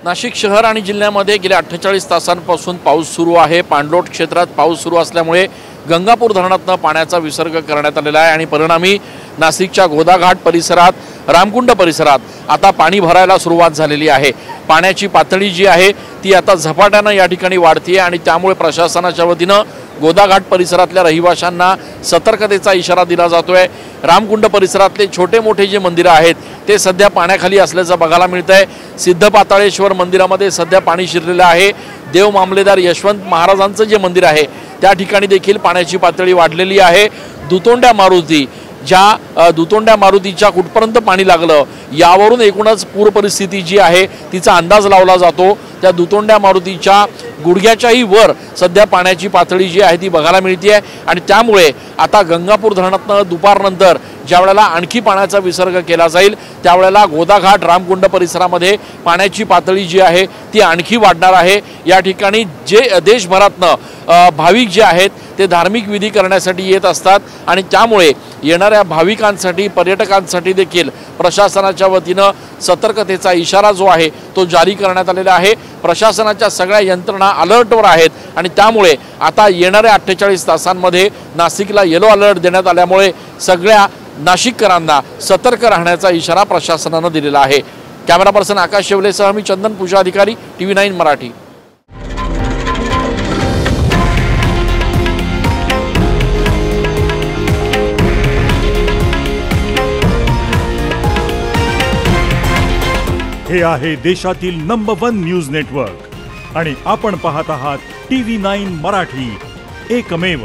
नाशिक शहर आणि जिल्ह्यामध्ये गेल्या 48 तासांपासून पाऊस सुरू आहे। पाणलोट क्षेत्रात पाऊस सुरू असल्यामुळे गंगापूर धरणातून पाण्याचा विसर्ग करण्यात आलेला आहे आणि परिणामी नाशिकच्या गोदाघाट परिसरात रामकुंड परिसरात आता पाणी भरायला सुरुवात झालेली आहे। पाण्याची पातळी जी आहे ती आता झपाट्याने या ठिकाणी वाढते आणि त्यामुळे प्रशासनाच्या वतीने गोदाघाट परिसरातल्या रहिवाशांना सतर्कतेचा इशारा दिला जातोय। रामकुंड परिसरातले छोटे मोठे जे मंदिर आहेत ते सध्या पाण्याखाली असल्याचं बघायला मिळतंय। सिद्धपाताळेश्वर मंदिरामध्ये सध्या पाणी शिरलेलं आहे। देव मामलेदार यशवंत महाराजांचं जे मंदिर आहे त्या ठिकाणी देखील पाण्याची पातळी वाढलेली आहे। दुतोंड्या मारुती ज्या दुतोंड्या मारुतीच्या कुठपर्यंत पाणी लागलं यावरून एकूणच पूर परिस्थिती जी आहे तिचा अंदाज लावला जातो। त्या दुतोंड्या मारुतीच्या गुडघ्याच्याही वर सध्या पाण्याची पातळी जी आहे ती बघायला मिळते आणि त्यामुळे आता गंगापूर धरणातून दुपारनंतर ज्यावेळेला आणखी पाण्याचा विसर्ग केला जाईल त्यावेळेला गोदाघाट रामकुंड परिसरामध्ये पाण्याची पातळी जी आहे ती आणखी वाढणार आहे। या ठिकाणी जे देशभरातनं भाविक जे आहेत ते धार्मिक विधी करण्यासाठी येत असतात आणि त्यामुळे येणाऱ्या भाविकांसाठी पर्यटकांसाठी देखील प्रशासनाच्या वतीने सतर्कतेचा इशारा जो आहे तो जारी करण्यात आलेला आहे। प्रशासनाच्या सगळ्या यंत्रणा अलर्टवर आहेत आणि त्यामुळे आता येणाऱ्या 48 तासांमध्ये नाशिकला येलो अलर्ट देण्यात आल्यामुळे सगळ्या नाशिककरांना सतर्क राहण्याचा इशारा प्रशासनाने दिलेला आहे। कॅमेरा पर्सन आकाश शेवलेसह मी चंदन पूजा अधिकारी TV9 मराठी। हे आहे देशातील नंबर 1 न्यूज नेटवर्क आणि आपण पाहत आहात TV9 मराठी, एकमेव।